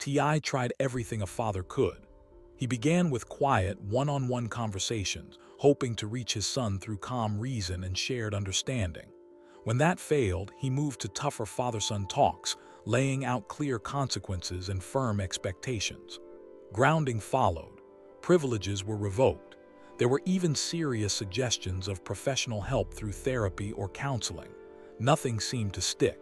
T.I. tried everything a father could. He began with quiet, one-on-one conversations, hoping to reach his son through calm reason and shared understanding. When that failed, he moved to tougher father-son talks, laying out clear consequences and firm expectations. Grounding followed. Privileges were revoked. There were even serious suggestions of professional help through therapy or counseling. Nothing seemed to stick.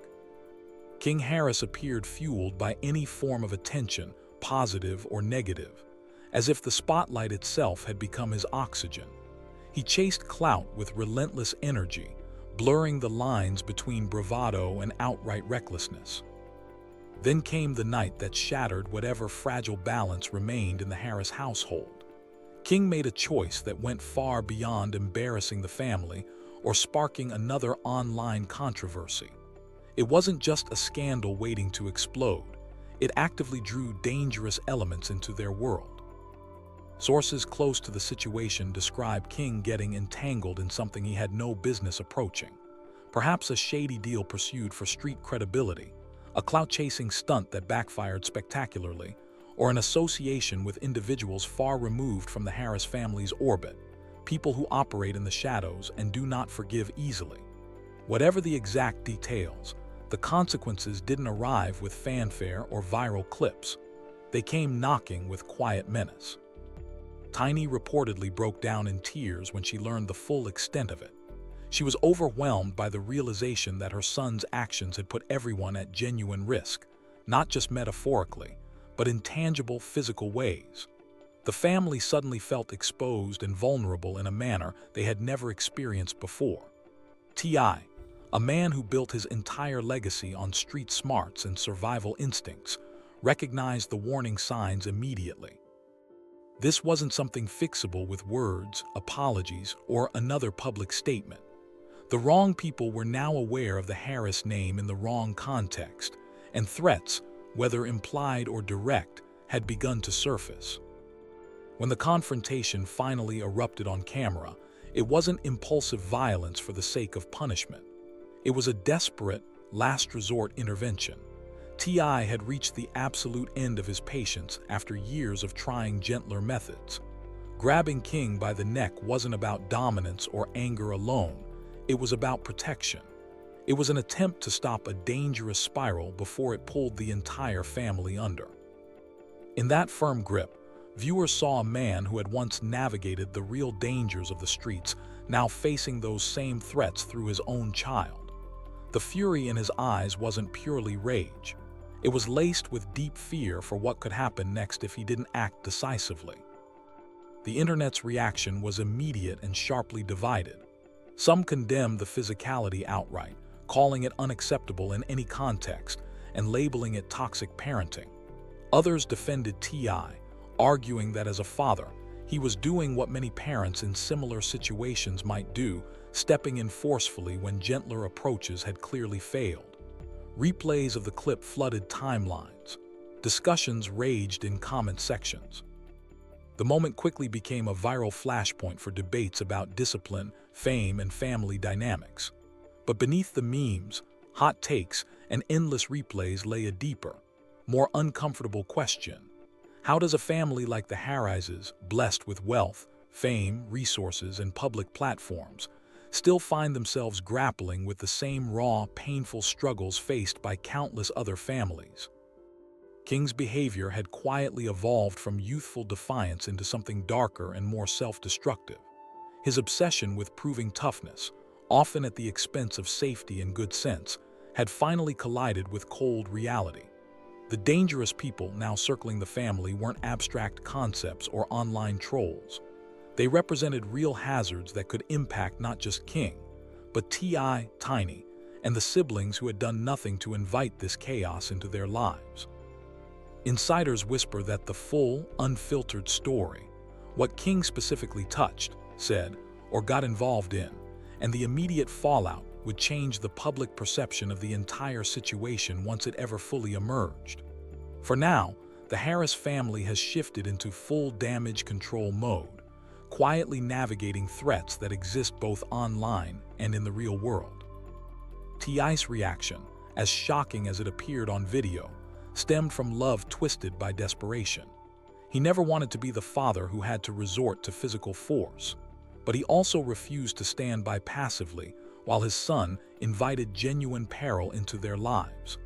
King Harris appeared fueled by any form of attention, positive or negative, as if the spotlight itself had become his oxygen. He chased clout with relentless energy, blurring the lines between bravado and outright recklessness. Then came the night that shattered whatever fragile balance remained in the Harris household. King made a choice that went far beyond embarrassing the family or sparking another online controversy. It wasn't just a scandal waiting to explode. It actively drew dangerous elements into their world. Sources close to the situation describe King getting entangled in something he had no business approaching. Perhaps a shady deal pursued for street credibility, a clout-chasing stunt that backfired spectacularly, or an association with individuals far removed from the Harris family's orbit, people who operate in the shadows and do not forgive easily. Whatever the exact details, the consequences didn't arrive with fanfare or viral clips. They came knocking with quiet menace. Tiny reportedly broke down in tears when she learned the full extent of it. She was overwhelmed by the realization that her son's actions had put everyone at genuine risk, not just metaphorically, but in tangible physical ways. The family suddenly felt exposed and vulnerable in a manner they had never experienced before. T.I., a man who built his entire legacy on street smarts and survival instincts, recognized the warning signs immediately. This wasn't something fixable with words, apologies, or another public statement. The wrong people were now aware of the Harris name in the wrong context, and threats, whether implied or direct, had begun to surface. When the confrontation finally erupted on camera, it wasn't impulsive violence for the sake of punishment. It was a desperate, last-resort intervention. T.I. had reached the absolute end of his patience after years of trying gentler methods. Grabbing King by the neck wasn't about dominance or anger alone. It was about protection. It was an attempt to stop a dangerous spiral before it pulled the entire family under. In that firm grip, viewers saw a man who had once navigated the real dangers of the streets, now facing those same threats through his own child. The fury in his eyes wasn't purely rage. It was laced with deep fear for what could happen next if he didn't act decisively. The internet's reaction was immediate and sharply divided. Some condemned the physicality outright, calling it unacceptable in any context and labeling it toxic parenting. Others defended T.I., arguing that as a father, he was doing what many parents in similar situations might do, stepping in forcefully when gentler approaches had clearly failed. Replays of the clip flooded timelines. Discussions raged in comment sections. The moment quickly became a viral flashpoint for debates about discipline, fame, and family dynamics. But beneath the memes, hot takes, and endless replays lay a deeper, more uncomfortable question. How does a family like the Harrises, blessed with wealth, fame, resources, and public platforms, still find themselves grappling with the same raw, painful struggles faced by countless other families? King's behavior had quietly evolved from youthful defiance into something darker and more self-destructive. His obsession with proving toughness, often at the expense of safety and good sense, had finally collided with cold reality. The dangerous people now circling the family weren't abstract concepts or online trolls. They represented real hazards that could impact not just King, but T.I., Tiny, and the siblings who had done nothing to invite this chaos into their lives. Insiders whisper that the full, unfiltered story, what King specifically touched, said, or got involved in, and the immediate fallout would change the public perception of the entire situation once it ever fully emerged. For now, the Harris family has shifted into full damage control mode, quietly navigating threats that exist both online and in the real world. T.I.'s reaction, as shocking as it appeared on video, stemmed from love twisted by desperation. He never wanted to be the father who had to resort to physical force, but he also refused to stand by passively while his son invited genuine peril into their lives.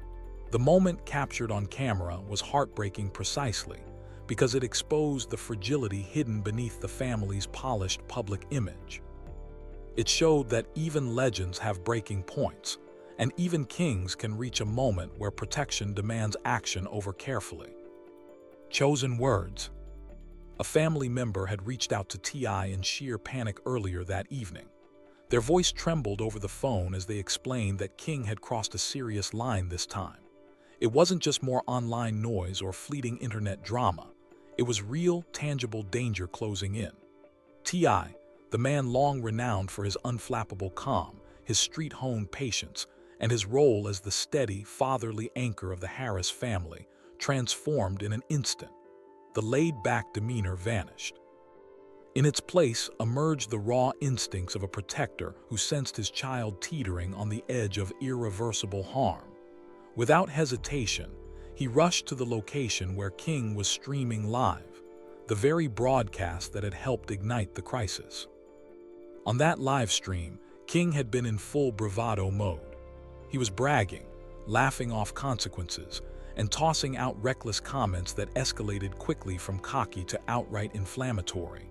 The moment captured on camera was heartbreaking precisely because it exposed the fragility hidden beneath the family's polished public image. It showed that even legends have breaking points, and even kings can reach a moment where protection demands action over carefully. Chosen words. A family member had reached out to T.I. in sheer panic earlier that evening. Their voice trembled over the phone as they explained that King had crossed a serious line this time. It wasn't just more online noise or fleeting internet drama. It was real, tangible danger closing in. T.I., the man long renowned for his unflappable calm, his street-honed patience, and his role as the steady, fatherly anchor of the Harris family, transformed in an instant. The laid-back demeanor vanished. In its place emerged the raw instincts of a protector who sensed his child teetering on the edge of irreversible harm. Without hesitation, he rushed to the location where King was streaming live, the very broadcast that had helped ignite the crisis. On that live stream, King had been in full bravado mode. He was bragging, laughing off consequences, and tossing out reckless comments that escalated quickly from cocky to outright inflammatory.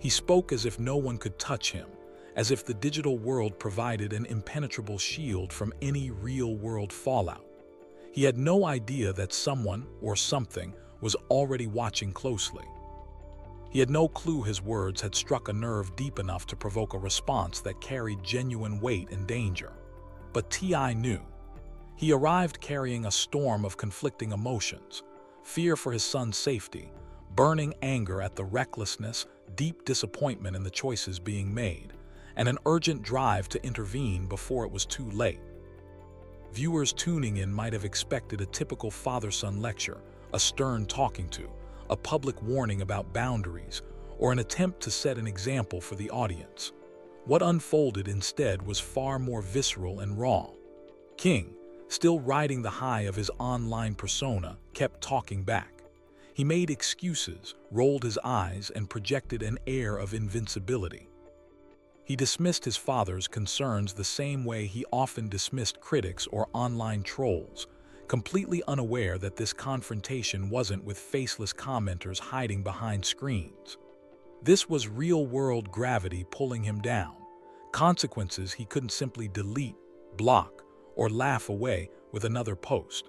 He spoke as if no one could touch him, as if the digital world provided an impenetrable shield from any real-world fallout. He had no idea that someone or something was already watching closely. He had no clue his words had struck a nerve deep enough to provoke a response that carried genuine weight and danger. But T.I. knew. He arrived carrying a storm of conflicting emotions: fear for his son's safety, burning anger at the recklessness, deep disappointment in the choices being made, and an urgent drive to intervene before it was too late. Viewers tuning in might have expected a typical father-son lecture, a stern talking to, a public warning about boundaries, or an attempt to set an example for the audience. What unfolded instead was far more visceral and raw. King, still riding the high of his online persona, kept talking back. He made excuses, rolled his eyes, and projected an air of invincibility. He dismissed his father's concerns the same way he often dismissed critics or online trolls, completely unaware that this confrontation wasn't with faceless commenters hiding behind screens. This was real-world gravity pulling him down, consequences he couldn't simply delete, block, or laugh away with another post.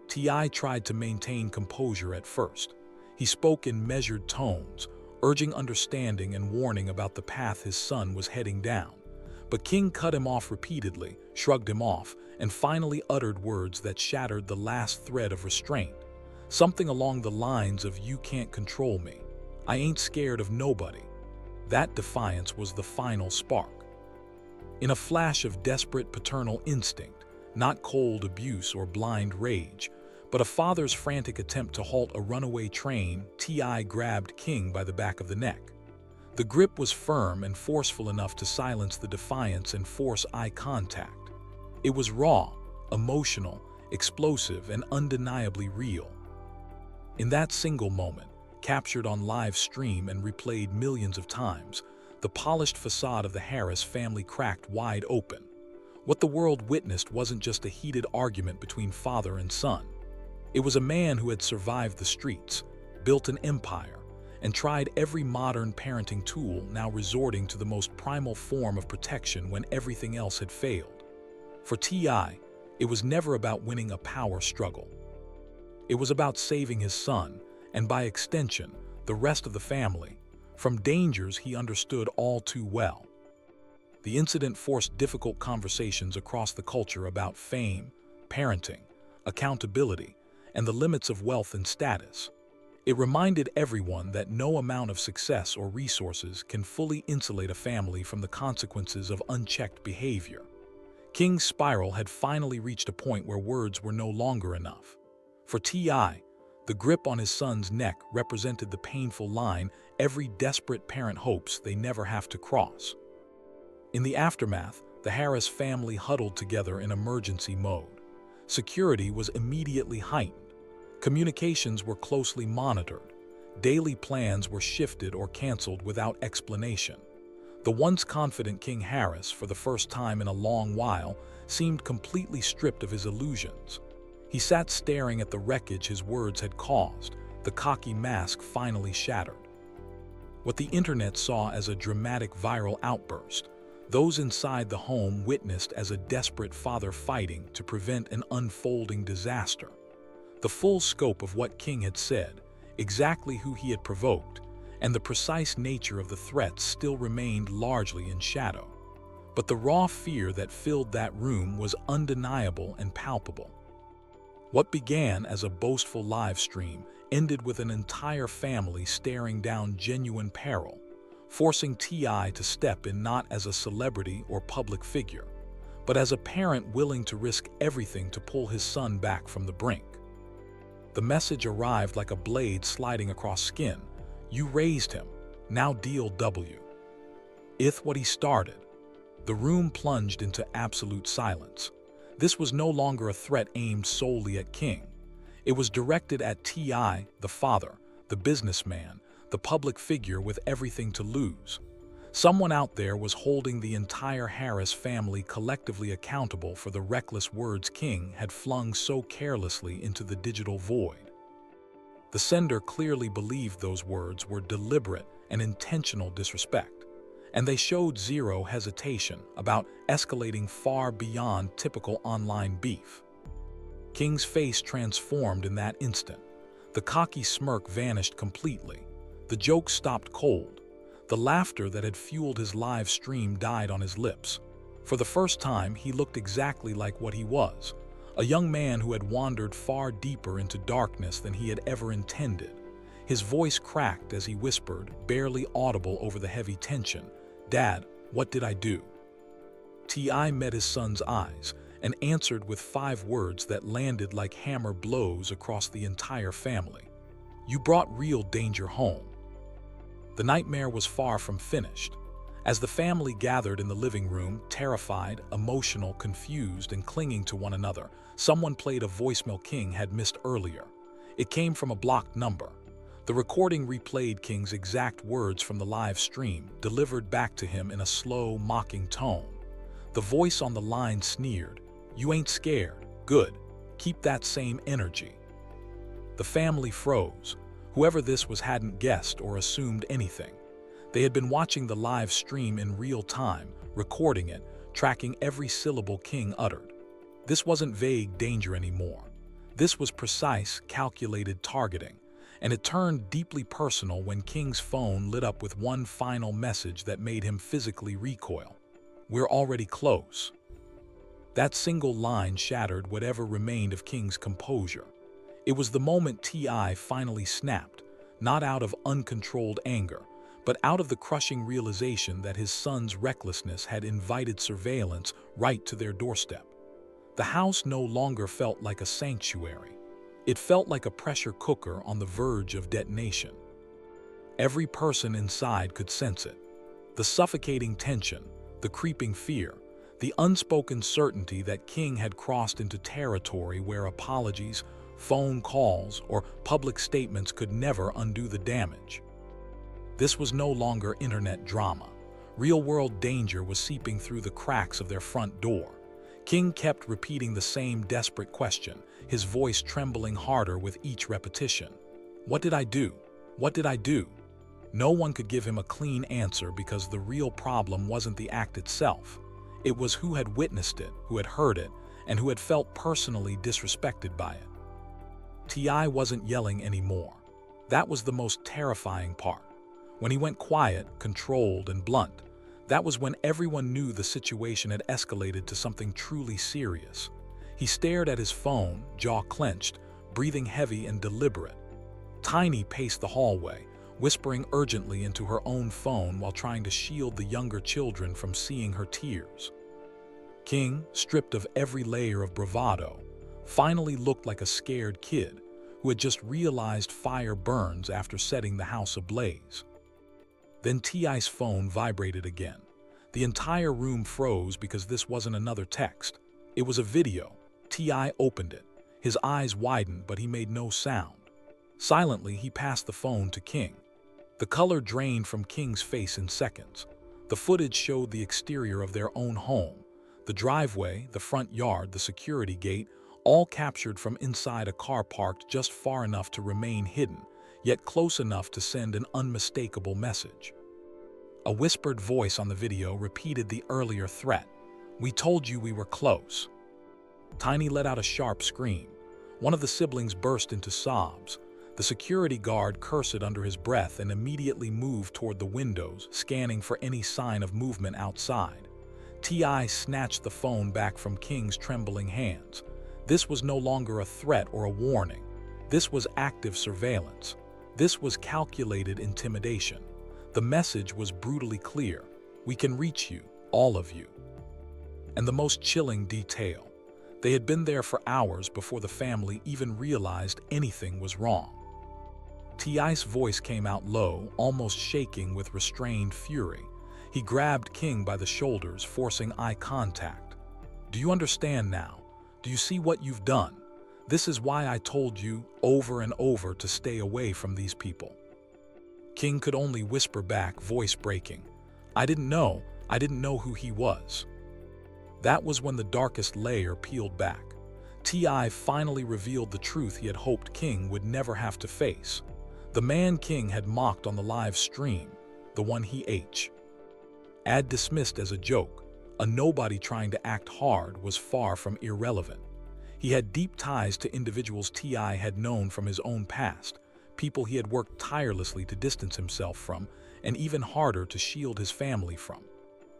T.I. tried to maintain composure at first. He spoke in measured tones, urging understanding and warning about the path his son was heading down. But King cut him off repeatedly, shrugged him off, and finally uttered words that shattered the last thread of restraint. Something along the lines of, "You can't control me. I ain't scared of nobody." That defiance was the final spark. In a flash of desperate paternal instinct, not cold abuse or blind rage, but a father's frantic attempt to halt a runaway train, T.I. grabbed King by the back of the neck. The grip was firm and forceful enough to silence the defiance and force eye contact. It was raw, emotional, explosive, and undeniably real. In that single moment, captured on live stream and replayed millions of times, the polished facade of the Harris family cracked wide open. What the world witnessed wasn't just a heated argument between father and son. It was a man who had survived the streets, built an empire, and tried every modern parenting tool, now resorting to the most primal form of protection when everything else had failed. For T.I., it was never about winning a power struggle. It was about saving his son, and by extension, the rest of the family, from dangers he understood all too well. The incident forced difficult conversations across the culture about fame, parenting, accountability, and the limits of wealth and status. It reminded everyone that no amount of success or resources can fully insulate a family from the consequences of unchecked behavior. King's spiral had finally reached a point where words were no longer enough. For T.I., the grip on his son's neck represented the painful line every desperate parent hopes they never have to cross. In the aftermath, the Harris family huddled together in emergency mode. Security was immediately heightened. Communications were closely monitored. Daily plans were shifted or canceled without explanation. The once confident King Harris, for the first time in a long while, seemed completely stripped of his illusions. He sat staring at the wreckage his words had caused, the cocky mask finally shattered. What the internet saw as a dramatic viral outburst, those inside the home witnessed as a desperate father fighting to prevent an unfolding disaster. The full scope of what King had said, exactly who he had provoked, and the precise nature of the threats still remained largely in shadow. But the raw fear that filled that room was undeniable and palpable. What began as a boastful live stream ended with an entire family staring down genuine peril, forcing T.I. to step in not as a celebrity or public figure, but as a parent willing to risk everything to pull his son back from the brink. The message arrived like a blade sliding across skin. You raised him, now deal W. Ith what he started. The room plunged into absolute silence. This was no longer a threat aimed solely at King. It was directed at T.I., the father, the businessman, the public figure with everything to lose. Someone out there was holding the entire Harris family collectively accountable for the reckless words King had flung so carelessly into the digital void. The sender clearly believed those words were deliberate and intentional disrespect, and they showed zero hesitation about escalating far beyond typical online beef. King's face transformed in that instant. The cocky smirk vanished completely. The joke stopped cold. The laughter that had fueled his live stream died on his lips. For the first time, he looked exactly like what he was, a young man who had wandered far deeper into darkness than he had ever intended. His voice cracked as he whispered, barely audible over the heavy tension, "Dad, what did I do?" T.I. met his son's eyes and answered with 5 words that landed like hammer blows across the entire family. "You brought real danger home." The nightmare was far from finished. As the family gathered in the living room, terrified, emotional, confused, and clinging to one another, someone played a voicemail King had missed earlier. It came from a blocked number. The recording replayed King's exact words from the live stream, delivered back to him in a slow, mocking tone. The voice on the line sneered, "You ain't scared. Good. Keep that same energy." The family froze. Whoever this was hadn't guessed or assumed anything. They had been watching the live stream in real time, recording it, tracking every syllable King uttered. This wasn't vague danger anymore. This was precise, calculated targeting. And it turned deeply personal when King's phone lit up with one final message that made him physically recoil. "We're already close." That single line shattered whatever remained of King's composure. It was the moment T.I. finally snapped, not out of uncontrolled anger, but out of the crushing realization that his son's recklessness had invited surveillance right to their doorstep. The house no longer felt like a sanctuary. It felt like a pressure cooker on the verge of detonation. Every person inside could sense it. The suffocating tension, the creeping fear, the unspoken certainty that King had crossed into territory where apologies, phone calls, or public statements could never undo the damage. This was no longer internet drama. Real-world danger was seeping through the cracks of their front door. King kept repeating the same desperate question, his voice trembling harder with each repetition. "What did I do? What did I do?" No one could give him a clean answer because the real problem wasn't the act itself. It was who had witnessed it, who had heard it, and who had felt personally disrespected by it. T.I. wasn't yelling anymore. That was the most terrifying part. When he went quiet, controlled, and blunt, that was when everyone knew the situation had escalated to something truly serious. He stared at his phone, jaw clenched, breathing heavy and deliberate. Tiny paced the hallway, whispering urgently into her own phone while trying to shield the younger children from seeing her tears. King, stripped of every layer of bravado, finally looked like a scared kid who had just realized fire burns after setting the house ablaze. Then T.I.'s phone vibrated again. The entire room froze because this wasn't another text. It was a video, T.I. opened it. His eyes widened, but he made no sound. Silently, he passed the phone to King. The color drained from King's face in seconds. The footage showed the exterior of their own home. The driveway, the front yard, the security gate, all captured from inside a car parked just far enough to remain hidden, yet close enough to send an unmistakable message. A whispered voice on the video repeated the earlier threat. "We told you we were close." Tiny let out a sharp scream. One of the siblings burst into sobs. The security guard cursed under his breath and immediately moved toward the windows, scanning for any sign of movement outside. T.I. snatched the phone back from King's trembling hands. This was no longer a threat or a warning. This was active surveillance. This was calculated intimidation. The message was brutally clear. "We can reach you, all of you." And the most chilling detail. They had been there for hours before the family even realized anything was wrong. T.I.'s voice came out low, almost shaking with restrained fury. He grabbed King by the shoulders, forcing eye contact. "Do you understand now? Do you see what you've done? This is why I told you over and over to stay away from these people." King could only whisper back, voice breaking, I didn't know who he was." That was when the darkest layer peeled back. T.I. finally revealed the truth he had hoped King would never have to face. The man King had mocked on the live stream, the one he had dismissed as a joke, a nobody trying to act hard, was far from irrelevant. He had deep ties to individuals T.I. had known from his own past, people he had worked tirelessly to distance himself from, and even harder to shield his family from.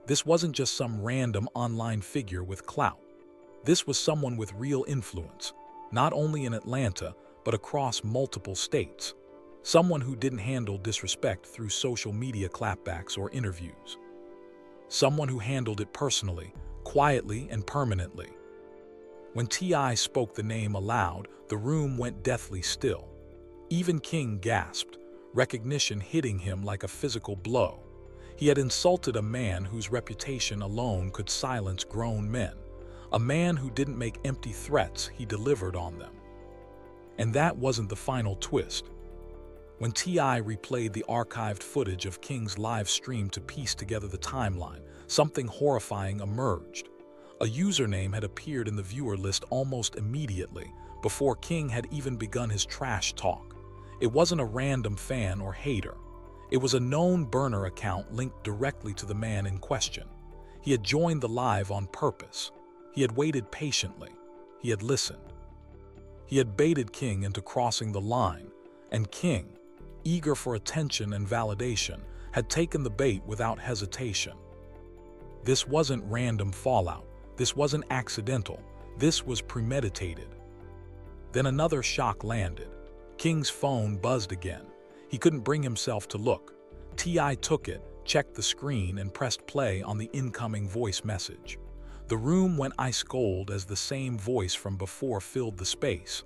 This wasn't just some random online figure with clout. This was someone with real influence, not only in Atlanta, but across multiple states. Someone who didn't handle disrespect through social media clapbacks or interviews. Someone who handled it personally, quietly and permanently. When T.I. spoke the name aloud, the room went deathly still. Even King gasped, recognition hitting him like a physical blow. He had insulted a man whose reputation alone could silence grown men, a man who didn't make empty threats, he delivered on them. And that wasn't the final twist. When T.I. replayed the archived footage of King's live stream to piece together the timeline, something horrifying emerged. A username had appeared in the viewer list almost immediately, before King had even begun his trash talk. It wasn't a random fan or hater. It was a known burner account linked directly to the man in question. He had joined the live on purpose. He had waited patiently. He had listened. He had baited King into crossing the line, and King, eager for attention and validation, had taken the bait without hesitation. This wasn't random fallout. This wasn't accidental. This was premeditated. Then another shock landed. King's phone buzzed again. He couldn't bring himself to look. T.I. took it, checked the screen, and pressed play on the incoming voice message. The room went ice cold as the same voice from before filled the space.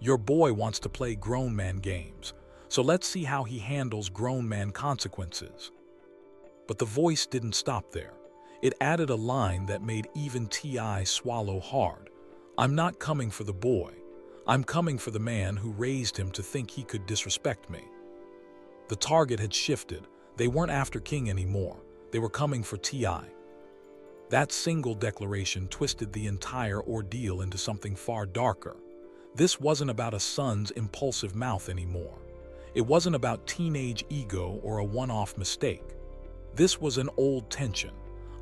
"Your boy wants to play grown man games, so let's see how he handles grown man consequences." But the voice didn't stop there. It added a line that made even T.I. swallow hard. "I'm not coming for the boy. I'm coming for the man who raised him to think he could disrespect me." The target had shifted. They weren't after King anymore. They were coming for T.I. That single declaration twisted the entire ordeal into something far darker. This wasn't about a son's impulsive mouth anymore. It wasn't about teenage ego or a one-off mistake. This was an old tension,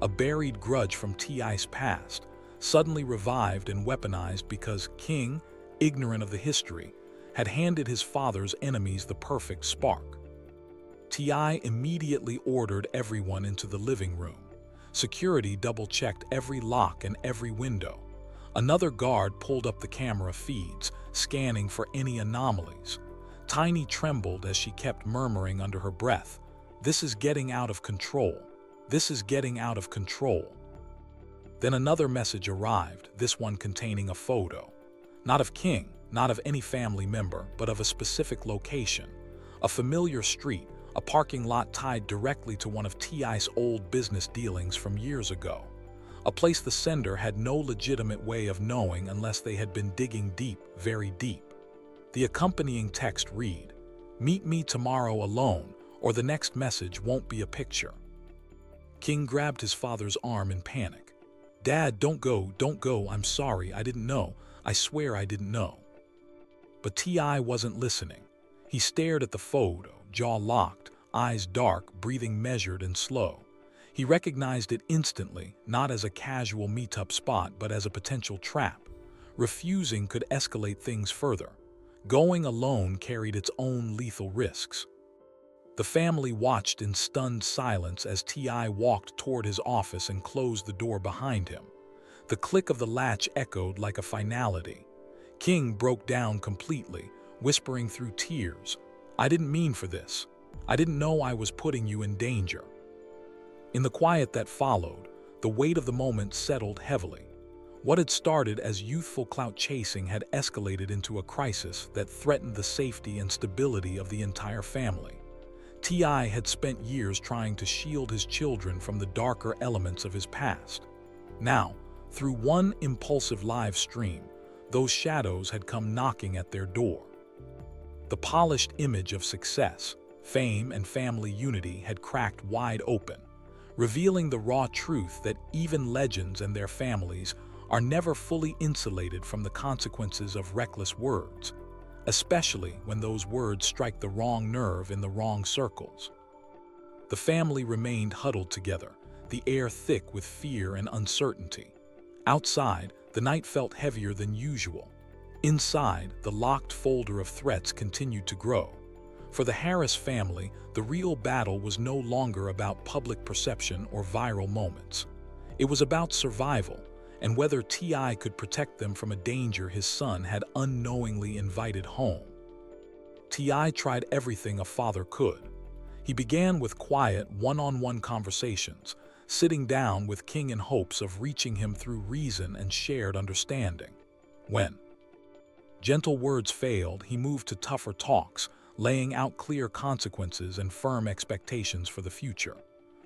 a buried grudge from T.I.'s past, suddenly revived and weaponized because King, ignorant of the history, had handed his father's enemies the perfect spark. T.I. immediately ordered everyone into the living room. Security double-checked every lock and every window. Another guard pulled up the camera feeds, scanning for any anomalies. Tiny trembled as she kept murmuring under her breath, "This is getting out of control. This is getting out of control." Then another message arrived, this one containing a photo. Not of King, not of any family member, but of a specific location. A familiar street, a parking lot tied directly to one of T.I.'s old business dealings from years ago. a place the sender had no legitimate way of knowing unless they had been digging deep, very deep. The accompanying text read, "Meet me tomorrow alone, or the next message won't be a picture." King grabbed his father's arm in panic. "Dad, don't go, I'm sorry, I didn't know, I swear I didn't know." But T.I. wasn't listening. He stared at the photo, jaw locked, eyes dark, breathing measured and slow. He recognized it instantly, not as a casual meetup spot, but as a potential trap. Refusing could escalate things further. Going alone carried its own lethal risks. The family watched in stunned silence as T.I. walked toward his office and closed the door behind him. The click of the latch echoed like a finality. King broke down completely, whispering through tears, "I didn't mean for this. I didn't know I was putting you in danger." In the quiet that followed, the weight of the moment settled heavily. What had started as youthful clout chasing had escalated into a crisis that threatened the safety and stability of the entire family. T.I. had spent years trying to shield his children from the darker elements of his past. Now, through one impulsive live stream, those shadows had come knocking at their door. The polished image of success, fame, and family unity had cracked wide open, revealing the raw truth that even legends and their families are never fully insulated from the consequences of reckless words, especially when those words strike the wrong nerve in the wrong circles. The family remained huddled together, the air thick with fear and uncertainty. Outside, the night felt heavier than usual. Inside, the locked folder of threats continued to grow. For the Harris family, the real battle was no longer about public perception or viral moments. It was about survival, and whether T.I. could protect them from a danger his son had unknowingly invited home. T.I. tried everything a father could. He began with quiet, one-on-one conversations, sitting down with King in hopes of reaching him through reason and shared understanding. When gentle words failed, he moved to tougher talks, laying out clear consequences and firm expectations for the future.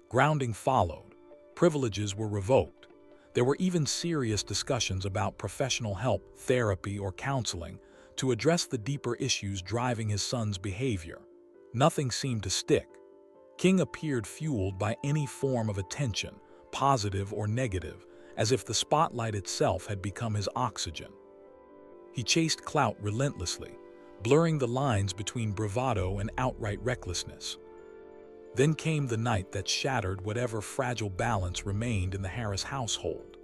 Grounding followed. Privileges were revoked. There were even serious discussions about professional help, therapy, or counseling to address the deeper issues driving his son's behavior. Nothing seemed to stick. King appeared fueled by any form of attention, positive or negative, as if the spotlight itself had become his oxygen. He chased clout relentlessly, blurring the lines between bravado and outright recklessness. Then came the night that shattered whatever fragile balance remained in the Harris household.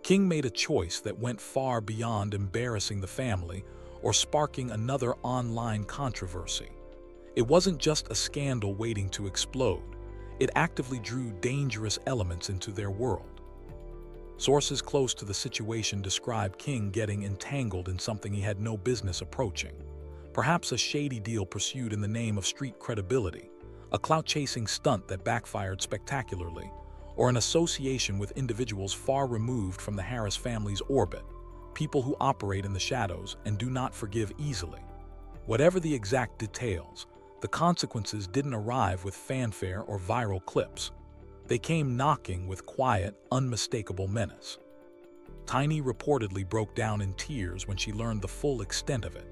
King made a choice that went far beyond embarrassing the family or sparking another online controversy. It wasn't just a scandal waiting to explode. It actively drew dangerous elements into their world. Sources close to the situation describe King getting entangled in something he had no business approaching. Perhaps a shady deal pursued in the name of street credibility, a clout-chasing stunt that backfired spectacularly, or an association with individuals far removed from the Harris family's orbit, people who operate in the shadows and do not forgive easily. Whatever the exact details, the consequences didn't arrive with fanfare or viral clips. They came knocking with quiet, unmistakable menace. Tiny reportedly broke down in tears when she learned the full extent of it.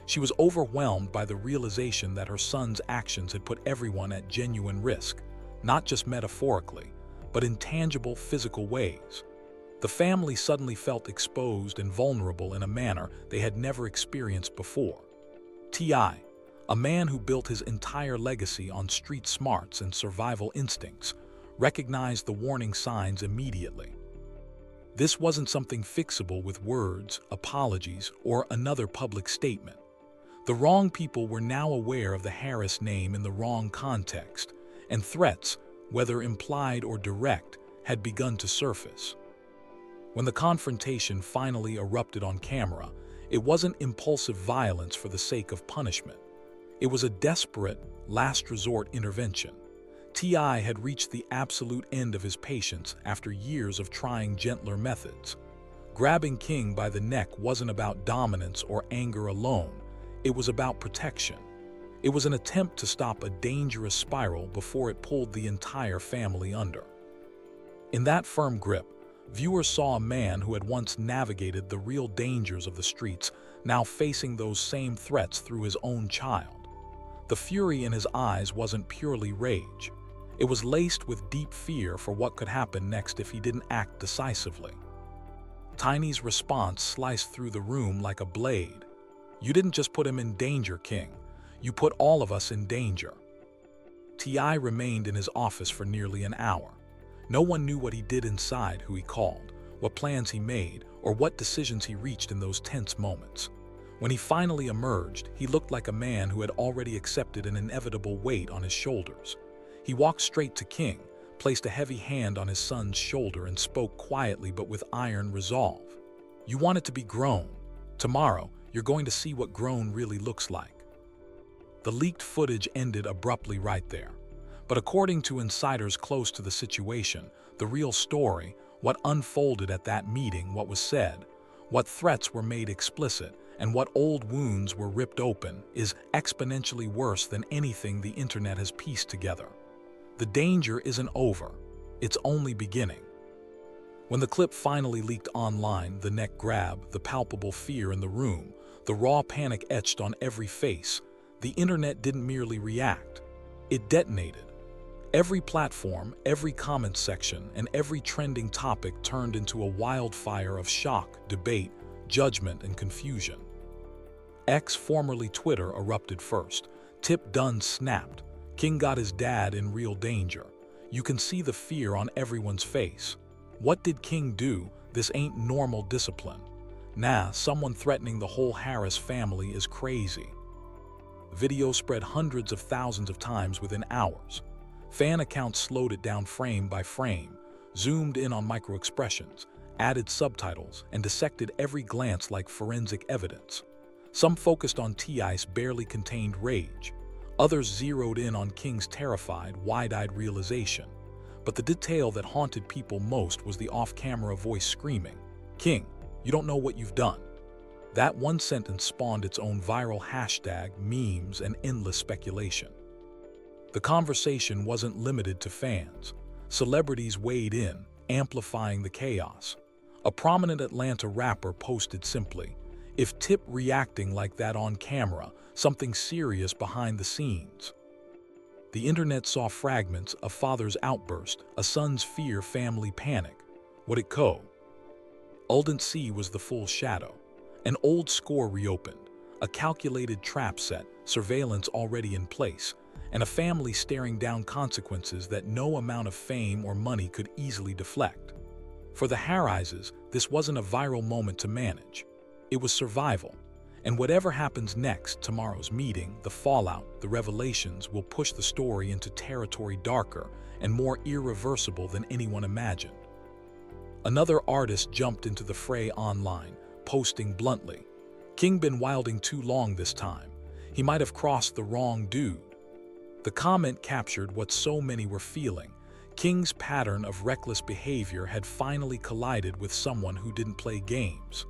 She was overwhelmed by the realization that her son's actions had put everyone at genuine risk, not just metaphorically, but in tangible physical ways. The family suddenly felt exposed and vulnerable in a manner they had never experienced before. T.I., a man who built his entire legacy on street smarts and survival instincts, recognized the warning signs immediately. This wasn't something fixable with words, apologies, or another public statement. The wrong people were now aware of the Harris name in the wrong context, and threats, whether implied or direct, had begun to surface. When the confrontation finally erupted on camera, it wasn't impulsive violence for the sake of punishment. It was a desperate, last-resort intervention. T.I. had reached the absolute end of his patience after years of trying gentler methods. Grabbing King by the neck wasn't about dominance or anger alone. It was about protection. It was an attempt to stop a dangerous spiral before it pulled the entire family under. In that firm grip, Viewers saw a man who had once navigated the real dangers of the streets now facing those same threats through his own child. The fury in his eyes wasn't purely rage. It was laced with deep fear for what could happen next if he didn't act decisively. Tiny's response sliced through the room like a blade. "You didn't just put him in danger, King. You put all of us in danger." T.I. remained in his office for nearly an hour. No one knew what he did inside, who he called, what plans he made, or what decisions he reached in those tense moments. When he finally emerged, he looked like a man who had already accepted an inevitable weight on his shoulders. He walked straight to King, placed a heavy hand on his son's shoulder, and spoke quietly but with iron resolve. "You want it to be grown. Tomorrow, you're going to see what grown really looks like." The leaked footage ended abruptly right there. But according to insiders close to the situation, the real story, what unfolded at that meeting, what was said, what threats were made explicit, and what old wounds were ripped open, is exponentially worse than anything the internet has pieced together. The danger isn't over. It's only beginning. When the clip finally leaked online, the neck grab, the palpable fear in the room, the raw panic etched on every face, the internet didn't merely react. It detonated. Every platform, every comment section, and every trending topic turned into a wildfire of shock, debate, judgment, and confusion. X, formerly Twitter, erupted first. Tip Dunn snapped. King got his dad in real danger. You can see the fear on everyone's face. What did King do? This ain't normal discipline. Nah, someone threatening the whole Harris family is crazy. Video spread hundreds of thousands of times within hours. Fan accounts slowed it down frame by frame, zoomed in on microexpressions, added subtitles, and dissected every glance like forensic evidence. Some focused on T.I.'s barely contained rage. Others zeroed in on King's terrified, wide-eyed realization. But the detail that haunted people most was the off-camera voice screaming, "King, you don't know what you've done." That one sentence spawned its own viral hashtag, memes, and endless speculation. The conversation wasn't limited to fans. Celebrities weighed in, amplifying the chaos. A prominent Atlanta rapper posted simply, "If Tip reacting like that on camera, something serious behind the scenes." The internet saw fragments: a father's outburst, a son's fear, family panic. What it co? Ulden C was the full shadow. An old score reopened, a calculated trap set, surveillance already in place, and a family staring down consequences that no amount of fame or money could easily deflect. For the Harrises, this wasn't a viral moment to manage. It was survival. And whatever happens next, tomorrow's meeting, the fallout, the revelations, will push the story into territory darker and more irreversible than anyone imagined. Another artist jumped into the fray online, posting bluntly, "King been wilding too long this time. He might have crossed the wrong dude." The comment captured what so many were feeling. King's pattern of reckless behavior had finally collided with someone who didn't play games.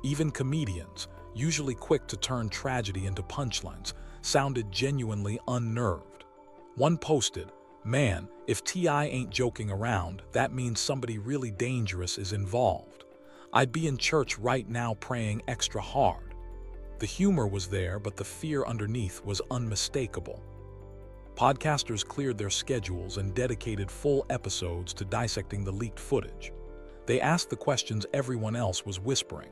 Even comedians, usually quick to turn tragedy into punchlines, sounded genuinely unnerved. One posted, "Man, if T.I. ain't joking around, that means somebody really dangerous is involved. I'd be in church right now praying extra hard." The humor was there, but the fear underneath was unmistakable. Podcasters cleared their schedules and dedicated full episodes to dissecting the leaked footage. They asked the questions everyone else was whispering.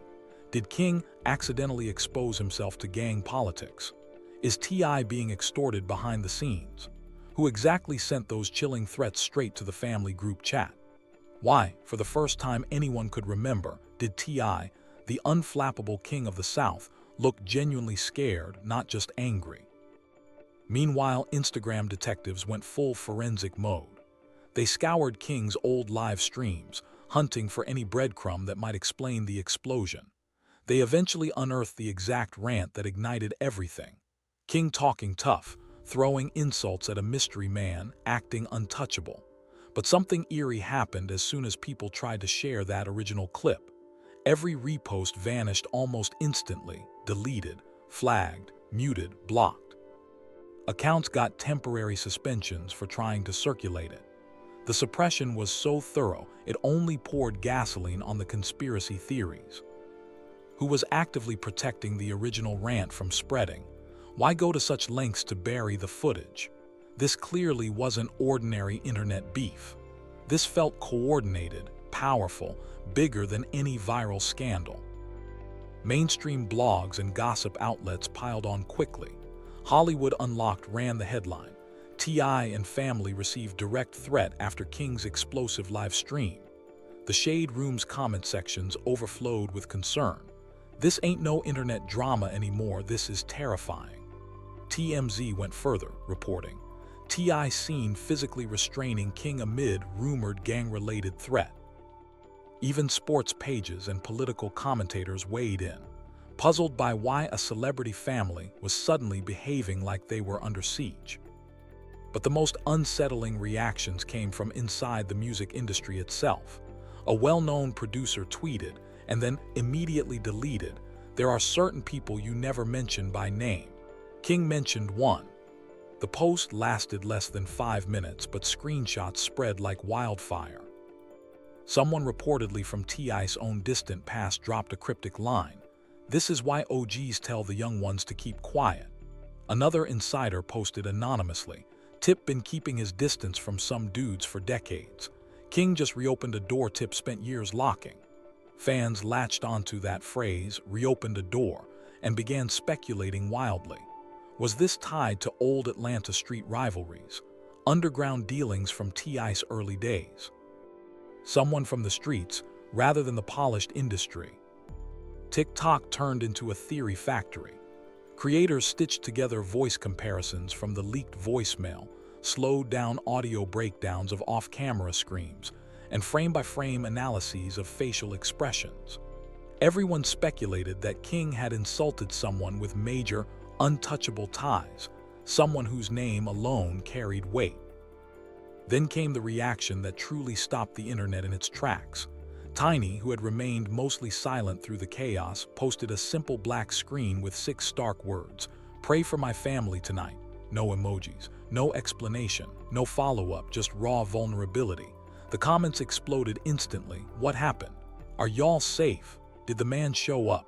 Did King accidentally expose himself to gang politics? Is T.I. being extorted behind the scenes? Who exactly sent those chilling threats straight to the family group chat? Why, for the first time anyone could remember, did T.I., the unflappable king of the South, look genuinely scared, not just angry? Meanwhile, Instagram detectives went full forensic mode. They scoured King's old live streams, hunting for any breadcrumb that might explain the explosion. They eventually unearthed the exact rant that ignited everything. King talking tough, throwing insults at a mystery man, acting untouchable. But something eerie happened as soon as people tried to share that original clip. Every repost vanished almost instantly, deleted, flagged, muted, blocked. Accounts got temporary suspensions for trying to circulate it. The suppression was so thorough, it only poured gasoline on the conspiracy theories. Who was actively protecting the original rant from spreading? Why go to such lengths to bury the footage? This clearly wasn't ordinary internet beef. This felt coordinated, powerful, bigger than any viral scandal. Mainstream blogs and gossip outlets piled on quickly. Hollywood Unlocked ran the headline. T.I. and family received direct threat after King's explosive live stream. The Shade Room's comment sections overflowed with concern. This ain't no internet drama anymore, this is terrifying. TMZ went further, reporting, T.I. seen physically restraining King amid rumored gang-related threat. Even sports pages and political commentators weighed in, puzzled by why a celebrity family was suddenly behaving like they were under siege. But the most unsettling reactions came from inside the music industry itself. A well-known producer tweeted, and then immediately deleted, "There are certain people you never mention by name." King mentioned one. The post lasted less than 5 minutes, but screenshots spread like wildfire. Someone reportedly from T.I.'s own distant past dropped a cryptic line, "This is why OGs tell the young ones to keep quiet." Another insider posted anonymously, "Tip been keeping his distance from some dudes for decades. King just reopened a door Tip spent years locking." Fans latched onto that phrase, "reopened a door," and began speculating wildly. Was this tied to old Atlanta street rivalries, underground dealings from T.I.'s early days? Someone from the streets, rather than the polished industry. TikTok turned into a theory factory. Creators stitched together voice comparisons from the leaked voicemail, slowed down audio breakdowns of off-camera screams, and frame-by-frame analyses of facial expressions. Everyone speculated that King had insulted someone with major, untouchable ties, someone whose name alone carried weight. Then came the reaction that truly stopped the internet in its tracks. Tiny, who had remained mostly silent through the chaos, posted a simple black screen with 6 stark words, "Pray for my family tonight." No emojis, no explanation, no follow-up, just raw vulnerability. The comments exploded instantly. What happened? Are y'all safe? Did the man show up?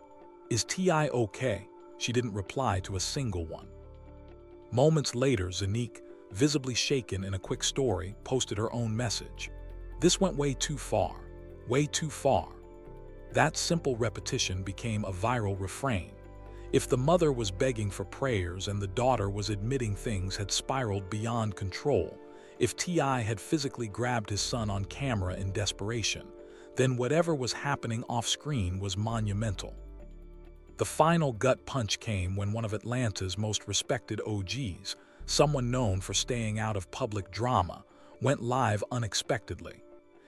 Is T.I. okay? She didn't reply to a single one. Moments later, Zanique, visibly shaken in a quick story, posted her own message. This went way too far. Way too far. That simple repetition became a viral refrain. If the mother was begging for prayers and the daughter was admitting things had spiraled beyond control, if T.I. had physically grabbed his son on camera in desperation, then whatever was happening off-screen was monumental. The final gut punch came when one of Atlanta's most respected OGs, someone known for staying out of public drama, went live unexpectedly.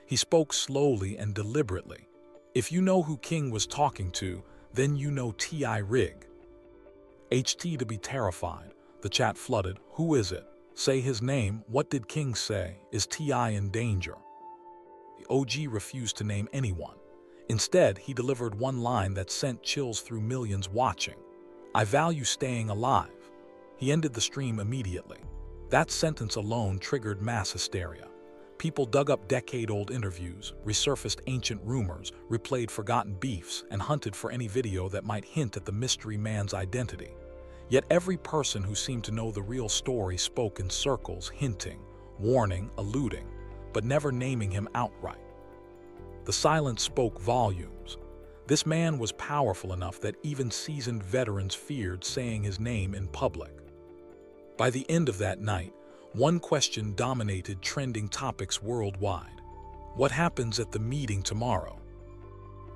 He spoke slowly and deliberately. If you know who King was talking to, then you know T.I. Rig. HT to be terrified. The chat flooded. Who is it? Say his name. What did King say? Is T.I. in danger? The OG refused to name anyone. Instead, he delivered one line that sent chills through millions watching. "I value staying alive." He ended the stream immediately. That sentence alone triggered mass hysteria. People dug up decade-old interviews, resurfaced ancient rumors, replayed forgotten beefs, and hunted for any video that might hint at the mystery man's identity. Yet every person who seemed to know the real story spoke in circles, hinting, warning, alluding, but never naming him outright. The silence spoke volumes. This man was powerful enough that even seasoned veterans feared saying his name in public. By the end of that night, one question dominated trending topics worldwide. What happens at the meeting tomorrow?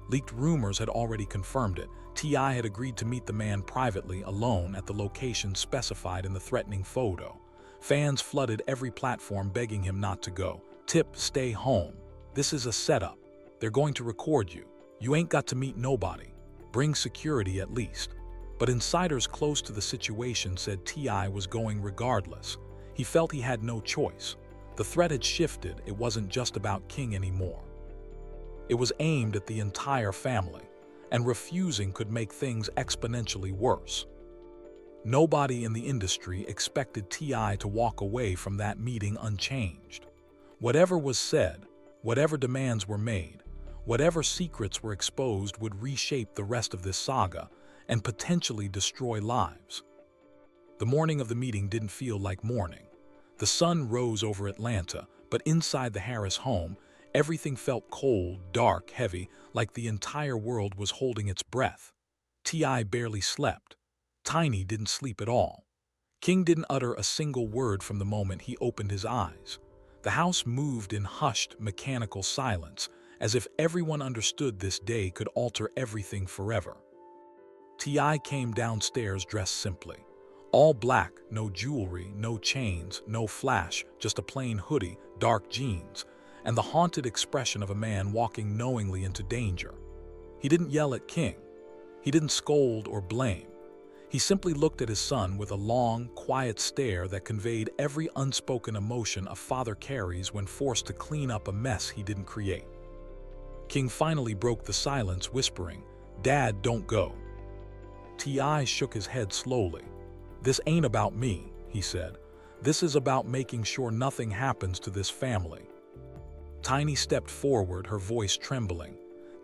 Leaked rumors had already confirmed it. T.I. had agreed to meet the man privately, alone, at the location specified in the threatening photo. Fans flooded every platform begging him not to go. "Tip, stay home. This is a setup. They're going to record you. You ain't got to meet nobody. Bring security at least." But insiders close to the situation said T.I. was going regardless. He felt he had no choice. The threat had shifted. It wasn't just about King anymore. It was aimed at the entire family, and refusing could make things exponentially worse. Nobody in the industry expected T.I. to walk away from that meeting unchanged. Whatever was said, whatever demands were made, whatever secrets were exposed would reshape the rest of this saga and potentially destroy lives. The morning of the meeting didn't feel like morning. The sun rose over Atlanta, but inside the Harris home, everything felt cold, dark, heavy, like the entire world was holding its breath. T.I. barely slept. Tiny didn't sleep at all. King didn't utter a single word from the moment he opened his eyes. The house moved in hushed, mechanical silence, as if everyone understood this day could alter everything forever. T.I. came downstairs dressed simply. All black, no jewelry, no chains, no flash, just a plain hoodie, dark jeans, and the haunted expression of a man walking knowingly into danger. He didn't yell at King. He didn't scold or blame. He simply looked at his son with a long, quiet stare that conveyed every unspoken emotion a father carries when forced to clean up a mess he didn't create. King finally broke the silence, whispering, "Dad, don't go." T.I. shook his head slowly. "This ain't about me," he said. "This is about making sure nothing happens to this family." Tiny stepped forward, her voice trembling.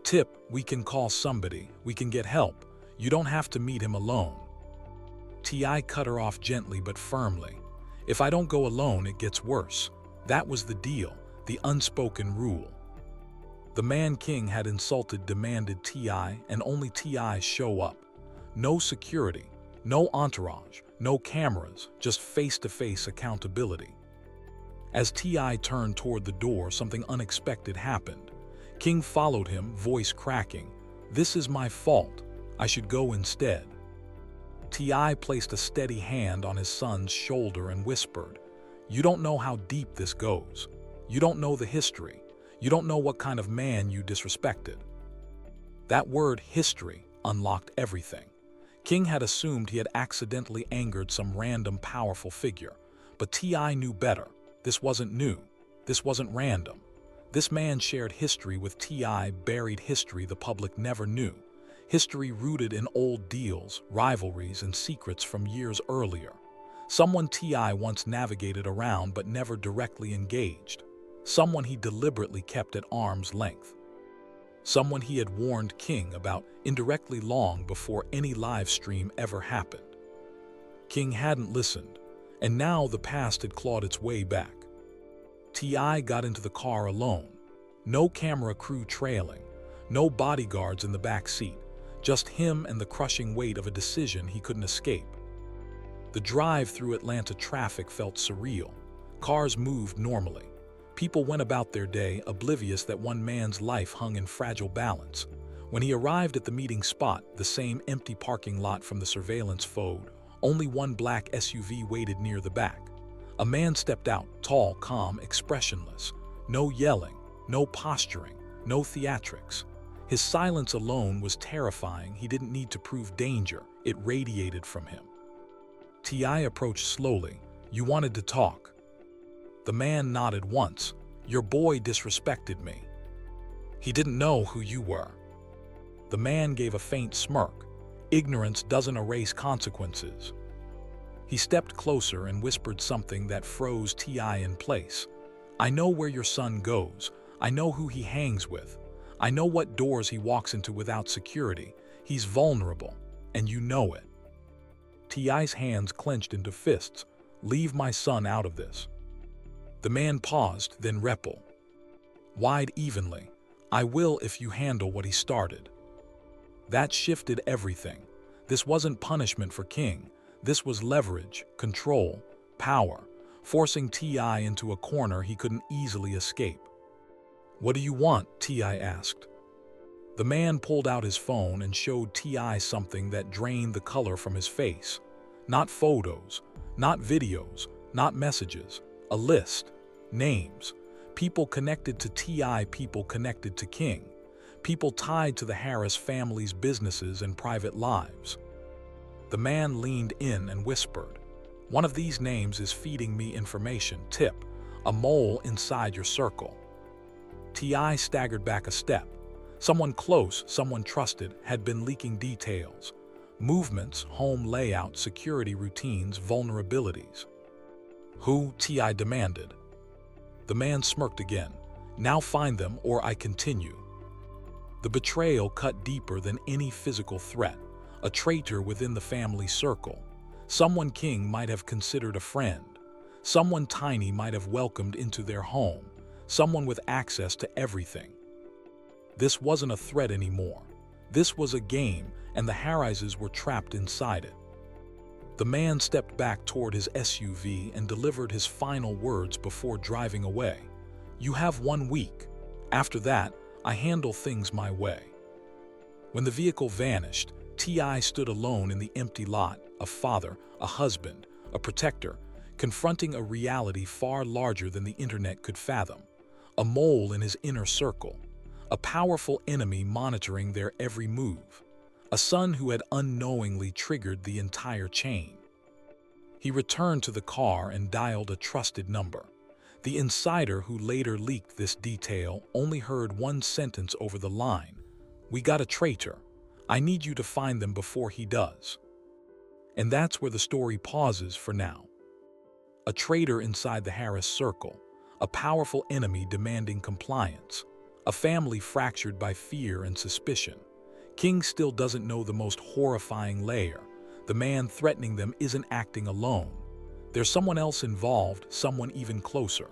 "Tip, we can call somebody. We can get help. You don't have to meet him alone." T.I. cut her off gently but firmly. "If I don't go alone, it gets worse." That was the deal, the unspoken rule. The man King had insulted demanded T.I., and only T.I. show up. No security, no entourage, no cameras, just face-to-face accountability. As T.I. turned toward the door, something unexpected happened. King followed him, voice cracking. "This is my fault. I should go instead." T.I. placed a steady hand on his son's shoulder and whispered, "You don't know how deep this goes. You don't know the history. You don't know what kind of man you disrespected." That word, history, unlocked everything. King had assumed he had accidentally angered some random powerful figure, but T.I. knew better. This wasn't new. This wasn't random. This man shared history with T.I., buried history the public never knew. History rooted in old deals, rivalries, and secrets from years earlier. Someone T.I. once navigated around but never directly engaged. Someone he deliberately kept at arm's length. Someone he had warned King about indirectly long before any live stream ever happened. King hadn't listened, and now the past had clawed its way back. T.I. got into the car alone. No camera crew trailing, no bodyguards in the back seat, just him and the crushing weight of a decision he couldn't escape. The drive through Atlanta traffic felt surreal. Cars moved normally. People went about their day, oblivious that one man's life hung in fragile balance. When he arrived at the meeting spot, the same empty parking lot from the surveillance photo, only one black SUV waited near the back. A man stepped out, tall, calm, expressionless. No yelling, no posturing, no theatrics. His silence alone was terrifying. He didn't need to prove danger. It radiated from him. T.I. approached slowly. "You wanted to talk." The man nodded once. "Your boy disrespected me. He didn't know who you were." The man gave a faint smirk. "Ignorance doesn't erase consequences." He stepped closer and whispered something that froze T.I. in place. "I know where your son goes. I know who he hangs with. I know what doors he walks into without security. He's vulnerable, and you know it." T.I.'s hands clenched into fists. "Leave my son out of this." The man paused, then replied, wide evenly, "I will if you handle what he started." That shifted everything. This wasn't punishment for King. This was leverage, control, power, forcing T.I. into a corner he couldn't easily escape. "What do you want?" T.I. asked. The man pulled out his phone and showed T.I. something that drained the color from his face. Not photos, not videos, not messages. A list. Names. People connected to T.I., people connected to King. People tied to the Harris family's businesses and private lives. The man leaned in and whispered, "One of these names is feeding me information. Tip, a mole inside your circle." T.I. staggered back a step. Someone close, someone trusted, had been leaking details. Movements, home layout, security routines, vulnerabilities. "Who?" T.I. demanded. The man smirked again. Now find them or I continue. The betrayal cut deeper than any physical threat. A traitor within the family circle. Someone King might have considered a friend. Someone Tiny might have welcomed into their home. Someone with access to everything. This wasn't a threat anymore. This was a game, and the Harrises were trapped inside it. The man stepped back toward his SUV and delivered his final words before driving away. You have 1 week. After that, I handle things my way. When the vehicle vanished, T.I. stood alone in the empty lot, a father, a husband, a protector, confronting a reality far larger than the internet could fathom. A mole in his inner circle. A powerful enemy monitoring their every move. A son who had unknowingly triggered the entire chain. He returned to the car and dialed a trusted number. The insider who later leaked this detail only heard one sentence over the line. We got a traitor. I need you to find them before he does. And that's where the story pauses for now. A traitor inside the Harris circle. A powerful enemy demanding compliance. A family fractured by fear and suspicion. King still doesn't know the most horrifying layer. The man threatening them isn't acting alone. There's someone else involved, someone even closer.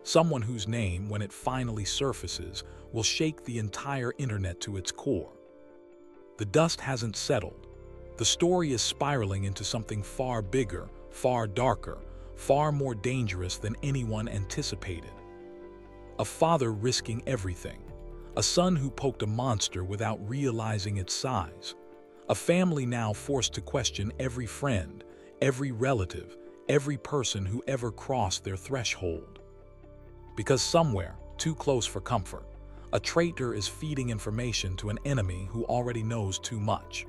Someone whose name, when it finally surfaces, will shake the entire internet to its core. The dust hasn't settled. The story is spiraling into something far bigger, far darker, far more dangerous than anyone anticipated. A father risking everything. A son who poked a monster without realizing its size. A family now forced to question every friend, every relative, every person who ever crossed their threshold. Because somewhere, too close for comfort, a traitor is feeding information to an enemy who already knows too much.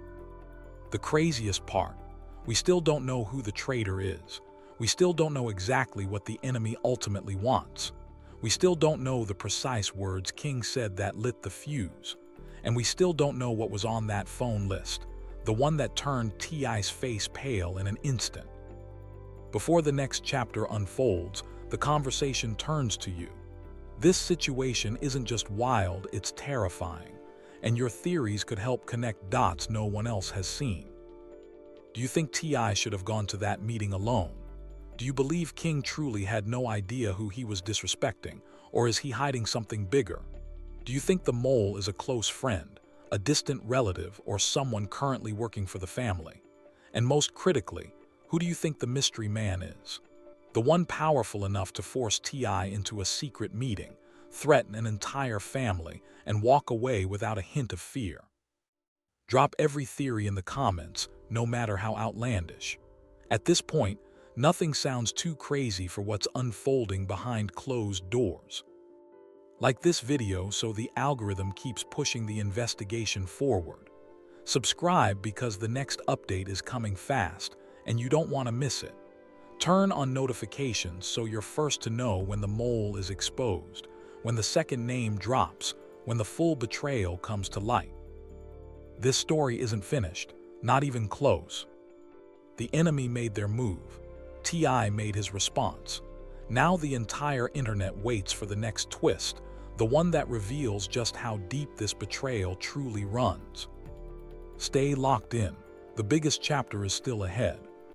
The craziest part, we still don't know who the traitor is. We still don't know exactly what the enemy ultimately wants. We still don't know the precise words King said that lit the fuse. And we still don't know what was on that phone list, the one that turned T.I.'s face pale in an instant. Before the next chapter unfolds, the conversation turns to you. This situation isn't just wild, it's terrifying, and your theories could help connect dots no one else has seen. Do you think T.I. should have gone to that meeting alone? Do you believe King truly had no idea who he was disrespecting, or is he hiding something bigger? Do you think the mole is a close friend, a distant relative, or someone currently working for the family? And most critically, who do you think the mystery man is? The one powerful enough to force T.I. into a secret meeting, threaten an entire family, and walk away without a hint of fear. Drop every theory in the comments, no matter how outlandish. At this point, nothing sounds too crazy for what's unfolding behind closed doors. Like this video so the algorithm keeps pushing the investigation forward. Subscribe because the next update is coming fast, and you don't want to miss it. Turn on notifications so you're first to know when the mole is exposed, when the second name drops, when the full betrayal comes to light. This story isn't finished, not even close. The enemy made their move. T.I. made his response. Now the entire internet waits for the next twist, the one that reveals just how deep this betrayal truly runs. Stay locked in. The biggest chapter is still ahead.